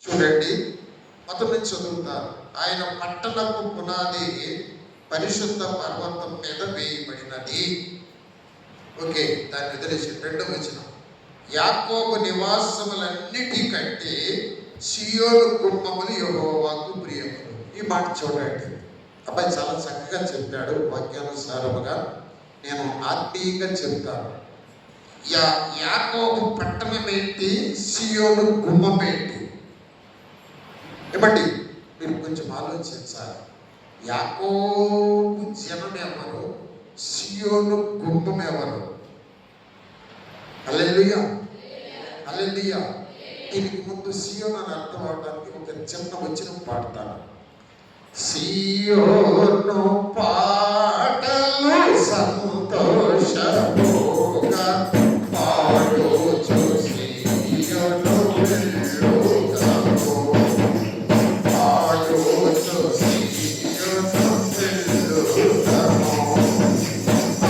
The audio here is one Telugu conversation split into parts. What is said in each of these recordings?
చూడండి, మొదటి నుంచి చదువుతారు. ఆయన పట్టణపు పునాది పరిశుద్ధ పర్వతం మీద వేయబడినది. ఓకే, దాన్ని వదిలేసి 2వ వచనం. యాకోబు నివాసములన్నిటికంటే సియోను గుమ్మములు యెహోవాకు ప్రియములు. ఈ మాట చూడండి. అబ్బాయి చాలా చక్కగా చెప్పాడు. వాక్యానుసారముగా నేను ఆత్మీయంగా చెప్తాను. యాకోబు పట్టణం ఏంటి, సియోను గుమ్మం ఏంటి? ఏమండి, మీరు కొంచెం ఆలోచించాలి. యాకోబు జనం ఎవరు, సియోను గుమ్మం ఎవరు? హల్లెలూయా, హల్లెలూయా. దీనికి ముందు సియోను అని అర్థం అవడానికి ఒక చిన్న వచనం పాడతాను. సియోను పాటలు సంతోషముగా పాడుచు సియోను వెళ్ళుదాము, పాడుచు సియోను వెళ్ళుదాము.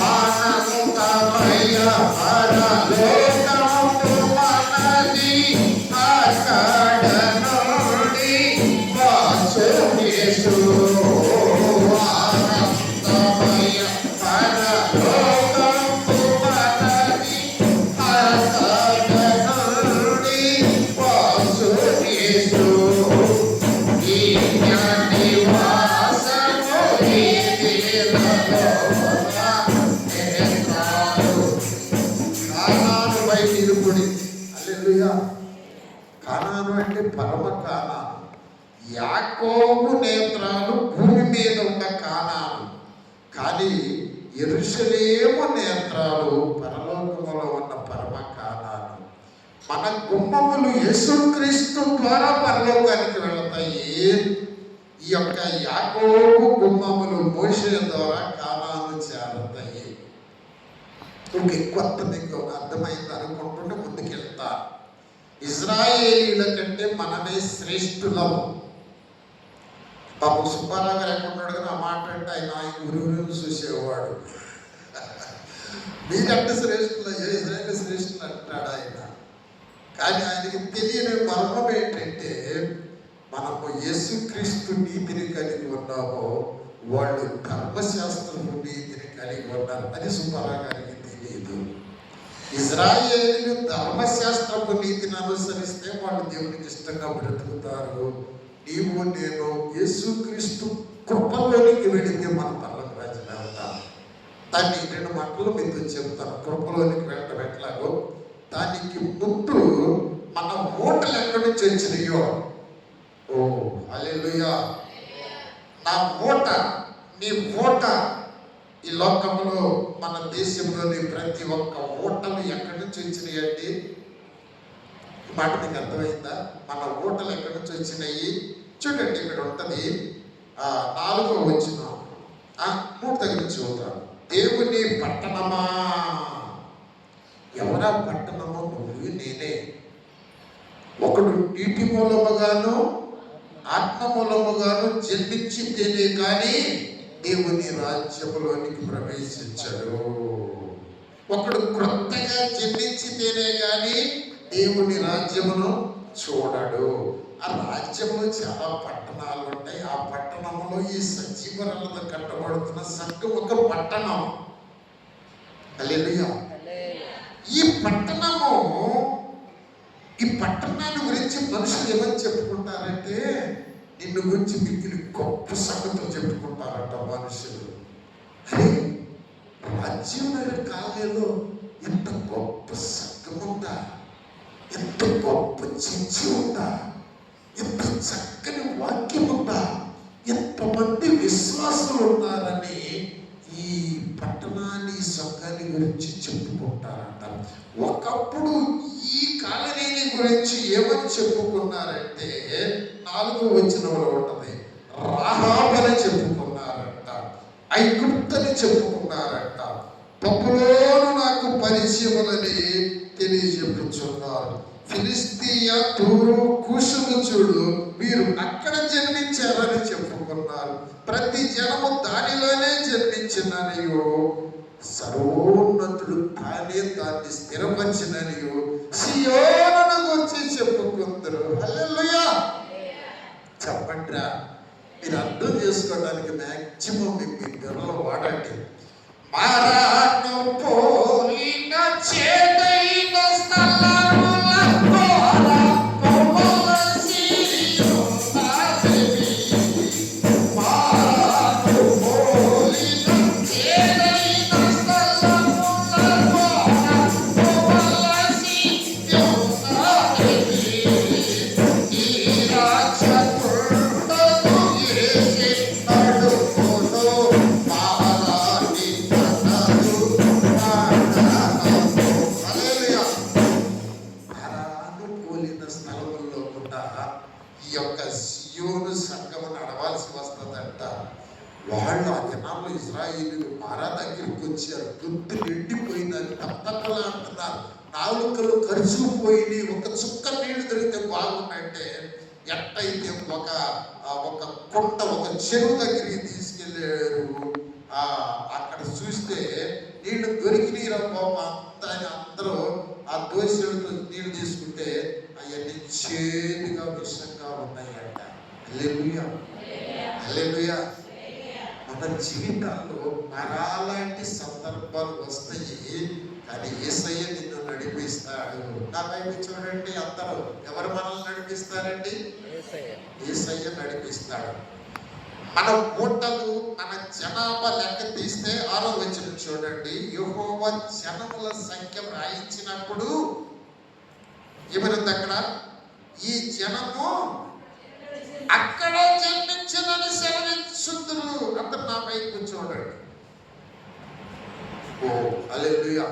ఆనందమయ పరలోకము మనది, అక్కడ నుండి వచ్చును యేసు. ఆనందమయ పరలోకము మనది, అక్కడ నుండి వచ్చును యేసు. ఈ నివాసము ఈ దినమున కానాను బయట ఇరుకుడి. హల్లెలూయా. కానాను అంటే పరమ కానాను. యాకోబు నేత్రాలు భూమి మీద ఉన్న కానాను, కానీ యెరూషలేము నేత్రాలు పరలోకములో ఉన్న పరమ కానాను. మన గుమ్మములు యేసుక్రీస్తు ద్వారా పరలోకానికి వెళతాయి. ఈ యొక్క యాకోబు గుమ్మములు మోషే ద్వారా కానాను చేరతాయి. ఓకే, కొత్త మీకు అర్థమైంది అనుకుంటుంటే ముందుకెళ్తా. ఇజ్రాయేలీల కంటే మనమే శ్రేష్ఠులము. పాపం సుబ్బారావు గారు ఎక్కడున్నాడు కానీ ఆ మాట అంటే ఆయన గురువులను చూసేవాడు. మీకంటే శ్రేష్ఠులు, ఇజ్రాయేల్ శ్రేష్ఠులు అంటాడు ఆయన. కానీ ఆయనకి తెలియని మర్మం ఏంటంటే, మనము యేసుక్రీస్తు నీతిని కలిగి ఉన్నామో వాళ్ళు ధర్మశాస్త్రము నీతిని కలిగి ఉన్నారు. అది సుబ్బారావు గారికి తెలియదు. ఇజ్రాయేలీలు ధర్మశాస్త్రపు నీతిని అనుసరిస్తే వాళ్ళు దేవునికి ఇష్టంగా బ్రతుకుతారు. నీవు నేను యేసుక్రీస్తు కృపలోనికి వెళితే మన పర్లోక రాజ్యం వెళ్తాం. దాన్ని 2 మాటలు మీతో చెప్తాను. కృపలోనికి వెళ్ళడం ఎట్లాగో, దానికి ముందు మన మూటలు ఎక్కడి నుంచి వచ్చినాయో. ఓ హల్లెలూయా. నా మూట, నీ మూట ఈ లోకంలో మన దేశంలోని ప్రతి ఒక్క ఓటలు ఎక్కడి నుంచి వచ్చినాయండి? ఈ మాట మీకు అర్థమైందా? మన ఓటలు ఎక్కడి నుంచి వచ్చినాయి? చూడండి, ఇక్కడ ఉంటుంది 4వ వచనం. 3 దగ్గర చూద్దాం. దేవుని పట్టణమా. ఎవరా పట్టణమో? నువ్వు నేనే. ఒకడు నీటి మూలముగాను ఆత్మ మూలముగాను జన్మించితేనే కానీ దేవుని రాజ్యములోనికి ప్రవేశించడు. ఒకడు క్రొత్తగా జన్మించితేనే కానీ దేవుని రాజ్యమును చూడడు. ఆ రాజ్యంలో చాలా పట్టణాలు ఉంటాయి. ఆ పట్టణంలో ఈ సజీవరాలతో కట్టబడుతున్న సంఘం ఒక పట్టణం. హల్లెలూయా. ఈ పట్టణాన్ని గురించి మనుషులు ఏమని చెప్పుకుంటారంటే, నిన్ను గురించి మిగిలి గొప్ప సంగతులు చెప్పుకుంటారట మనుషులు. అరే, రాజ్యం కాలేలో ఎంత గొప్ప సంఘం ఉందా, ఎంత గొప్ప చర్చి ఉందా, ఎంత చక్కని వాక్యం ఉందా, ఎంతమంది విశ్వాసులు ఉన్నారని ఈ పట్టణాన్ని సంఘాన్ని గురించి చెప్పుకుంటారంట. ఒకప్పుడు ఈ కాలనీని గురించి ఏమని చెప్పుకున్నారంటే, 4వ వచనంలో ఉంటుంది, రాహాబని చెప్పుకున్నారంట, ఐగుప్తని చెప్పుకున్నారంట, బబులోను నాకు పరిచయములని తెలియజెప్పుచున్నారు. ఫిలిస్తీయ, తూరు, కూషును చూడు, వీరు అక్కడ జన్మించారని చెప్పుకున్నారు. ప్రతి జనము దానిలోనే జన్మించిననియో, సర్వోన్నతుడు తానే స్థిరపరిచిననియో సియోనును గురించి చెప్పుకుందరు. హల్లెలూయా. చెప్పినా మీరు అర్థం చేసుకోవడానికి మ్యాక్సిమం మీ పిల్లలు వాడండి. మారాను పోలిన చేదైన స్థలములకు ఈ యొక్క సియోను సంఘము నడవాల్సి వస్తుందంట. వాళ్ళు ఆ దినాల్లో ఇశ్రాయేలీయులు మారా దగ్గరికి వచ్చారు. గుర్తు నిండిపోయిందని తప్పలా అంటున్నారు. నాలుకలు కరుచుకుపోయి ఒక చుక్క నీళ్లు దొరికితే బాగుందంటే ఎట్టయితే ఒక కుంట ఒక చెరువు దగ్గరికి తీసుకెళ్ళారు. అక్కడ చూస్తే నీళ్లు దొరికినీరమ్మా అందరూ ఆ దోషులతో నీళ్లు తీసుకుంటే అవన్నీ చేదుగా విషంగా ఉన్నాయంట. హల్లెలూయా, హల్లెలూయా. మన జీవితాల్లో మరాలాంటి సందర్భాలు వస్తాయి, కానీ యేసయ్య నిన్ను నడిపిస్తాడు. నా వైపు చూడండి, అందరూ ఎవరు మనల్ని నడిపిస్తారండి? యేసయ్య నడిపిస్తాడు. మన మూటలు మన జనాభా లెక్క తీస్తే 6వ వచనం చూడండి. యెహోవా జనముల సంఖ్య రాయించినప్పుడు ఏమనుంది అక్కడ? ఈ జనము అక్కడే జన్మించదని సెలవిచ్చుదురు. అందరు నా వైపు చూడండి. ఓ హల్లెలూయా.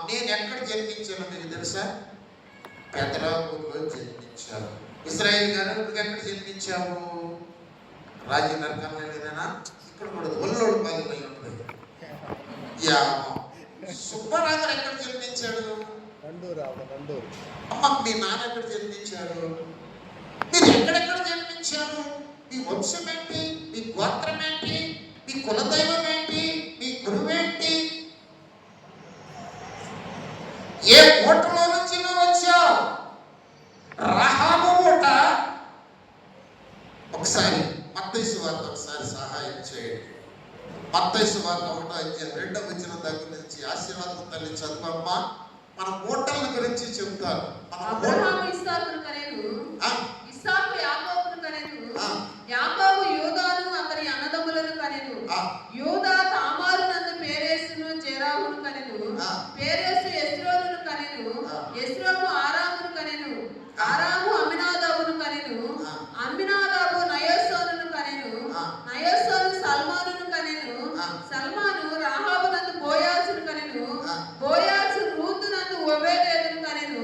నేను ఎక్కడ జన్మించానో మీకు తెలుసా? పెదరాపూర్లో జన్మించాను. ఇశ్రాయేల్ గారు నువ్వు ఎక్కడ జన్మించావు? రాజనగరంలో లేదనా? ఇక్కడ కూడా ఒల్లోడు పాలనై ఉంటుంది. సుబ్బరాజు ఎక్కడ జన్మించాడు? అమ్మ మీ నాన్న ఎక్కడ జన్మించాడు? మీరు ఎక్కడెక్కడ జన్మించారు? మీ వంశం ఏంటి? మీ గోత్రం ఏంటి? మీ కులదైవం ఏంటి? మీ గురువేంటి? ఏ ఓటలో నుంచి నువ్వు వచ్చావు? రహాబు ఓట. ఒకసారి మత్తయి సువార్త ఒకసారి సహాయం చేయండి. మత్తయి సువార్త 1వ అధ్యాయం 2వ వచనం దగ్గర నుంచి ఆశీర్వాదం తల్లి చదువమ్మా. మన ఓటల గురించి చెప్తారు. అబ్రహాము ఇస్సాకును కనెను, ఇస్సాకు యాకోబును కనెను, యాకోబు యోదాను అతని అన్నదమ్ములను కనెను, యోదా తామారు నందు పేరేసును జెరాహును కనెను, పేరేసు ఎస్రోనును కనెను, ఎస్రోము ఆరామును కనెను, ఆరాము అమ్మినాదాబును కనెను, అమ్మినాదాబు నయోసోనును కనెను, నయోసోను సల్మానును కనెను, సల్మాను రాహాబు నందు బోయాజును కనెను, బోయాజు రూతు నందు ఓబేదెదును కనెను,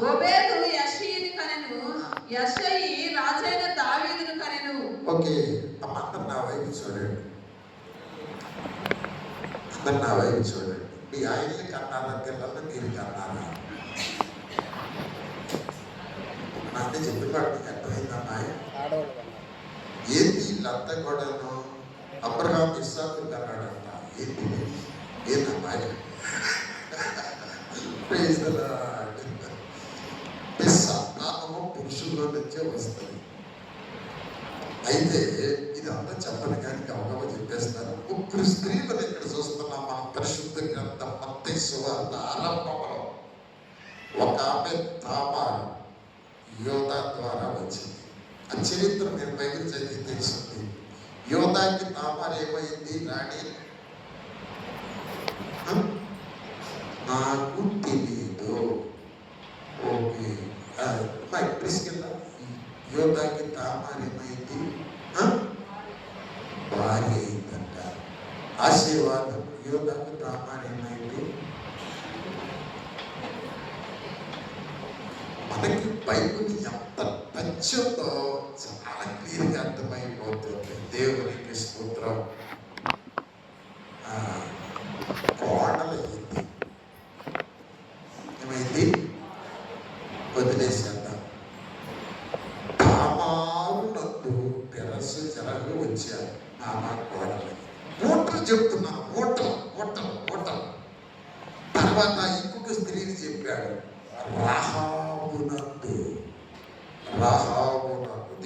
ఓబేదు యెషయిని కనెను, యెషయి రాజైన దావీదును కనెను. ఓకే అమ్మ, అందరు నా వైపు చూడండి. అందరు నా వైపు చూడండి. మీ ఆయన్ని కన్నారా? పిల్లల్ని మీరు కన్నారా? అంటే చెప్పేవాడు మీకు అర్థమైందమ్మా? ఏంటి వీళ్ళంతా కూడాను అబ్రహాం ఇస్సాకు కన్నాడంట. ఏంటమ్మా? నామము పురుషుల్లో నుంచే వస్తుంది. అయితే ఇది అంతా చెప్పని కానీ గమగమ చెప్పేస్తారు. 3 స్త్రీలను ఇక్కడ చూస్తున్నాం మనం పరిశుద్ధ గ్రంథం మత్తయి సువార్త ఆరంభంలో. ఒక ఆమె తామారు యోదా ద్వారా వచ్చింది. ఆ చరిత్ర మీరు బైబిల్ చదివి తెలిసింది. యోదాకి తామారు ఏమైంది? రాణి నాకు తెలియదు. ఓకే ప్రిస్కిల్లా, యోదాకి తామారు ఏమైంది? భార్య అయిందంట. ఆశీర్వాదం. యోదాకి తామారు ఏమైంది? మనకి బైబిల్ ఎంత టచ్తో చాలా క్లియర్గా అర్థమైపోతుంది. దేవునికి స్తోత్రం. కోడలైంది. ఏమైంది? వదిలేసేద్దాం. తామారు నందు పెరసు జరగ వచ్చారు. ఆమె కోడలు. ఓటలు చెప్తున్నాను. ఓటలు. తర్వాత ఇంకొక స్త్రీని చెప్పాడు. రహాబునందు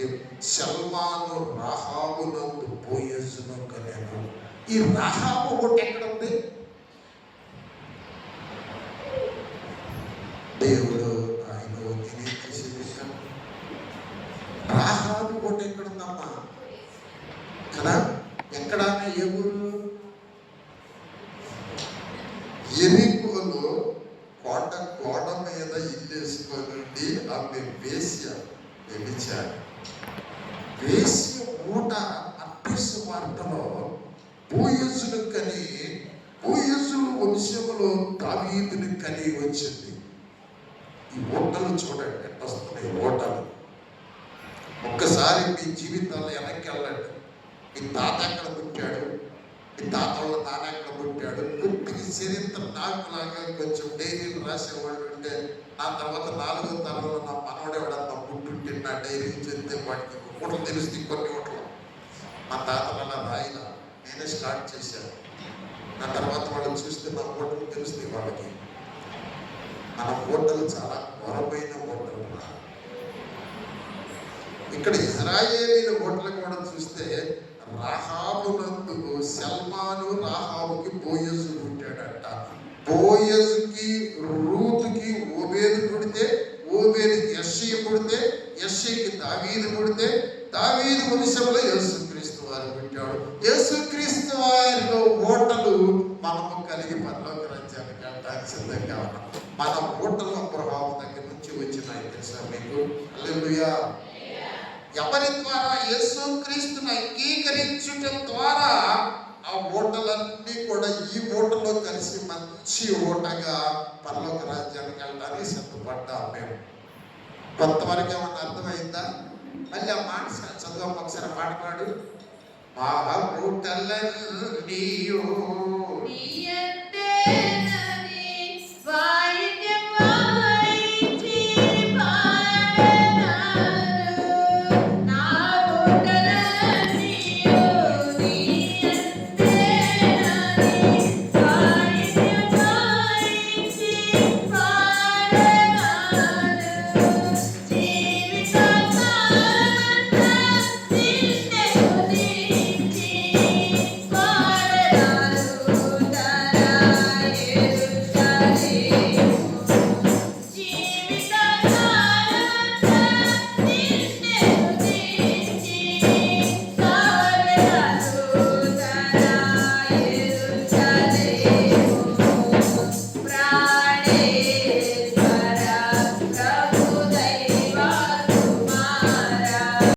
చూడండి, సల్మాను రాహాబునందు బోయజును కనెను. ఈ రాహాబు ఒకటి ఎక్కడ ఉంది? దేవుడు ఆయన తెలియజేసే విషయం. రాహాబు ఒకటి ఎక్కడుందమ్మా కదా? ఎక్కడ? ఏ ఊరు? ఎరికోలో గోడ మీద ఇల్లేసుకొని ఆమె వేశ్య వ్యభిచారి. వేశ్య ఊట అప్పేసు వార్తలో బోయజును కని, బోయజు వంశములో దావీదుని కని వచ్చింది. ఈ ఓటలు చూడండి ఎట్లా వస్తున్నాయి ఓటలు. ఒక్కసారి మీ జీవితాల్లో వెనక్కి వెళ్ళండి. మీ తాత ఎక్కడ పుట్టాడు, మీ తాత వాళ్ళ నాన్న ఎక్కడ పుట్టాడు, కొద్దిగా చరిత్ర నాకులాగా కొంచెం డైరీలు రాసేవాళ్ళు ఉంటే, నా తర్వాత 4వ తరంలో నా మనవడేవాడంతా పుట్టుంటే నా డైరీ చెప్తే వాడికి ఓట్లు తెలుస్తుంది. కొన్ని ఓట్లు మా తాతలు అలా రాయిలా నేనే స్టార్ట్ చేశాను. నా తర్వాత వాళ్ళు చూస్తే నా ఓట్లు తెలుస్తాయి వాళ్ళకి. మన ఓటలు చాలా ఘోరమైన ఓటలు. ఇక్కడ ఇశ్రాయేలీల ఓటలు కూడా చూస్తే రాహాబునందు సల్మాను రాహాబుకి బోయజు పుట్టాడట. బోయజుకి రూతుకి ఓబేదు పుడితే, ఓబేదుకి యెష్షయి పుడితే, యెష్షయికి దావీదు పుడితే, దావీదు వంశంలో యేసుక్రీస్తు వారు పుట్టాడు. యేసుక్రీస్తు వారిలో ఓటలు మనము కలిగి పరలోక రాజ్యానికి వెళ్ళడానికి సిద్ధంగా ఉన్నాం. మన ఓటలు అబ్రహాము దగ్గర నుంచి వచ్చినాయి తెలుసా మీకు? హల్లెలూయా. ఎవరి ద్వారా? యేసుక్రీస్తుని అంగీకరించుట ద్వారా ఆ ఓటలన్నీ కూడా ఈ ఓటలో కలిసి మంచి ఓటగా పరలోక రాజ్యానికి వెళ్ళడానికి సిద్ధపడ్డాం మేము. కొంతవరకు ఏమన్నా అర్థమైందా? మళ్ళీ ఆ మాట చదువు ఒకసారి మాట్లాడు. మా ఓటలన్నీయు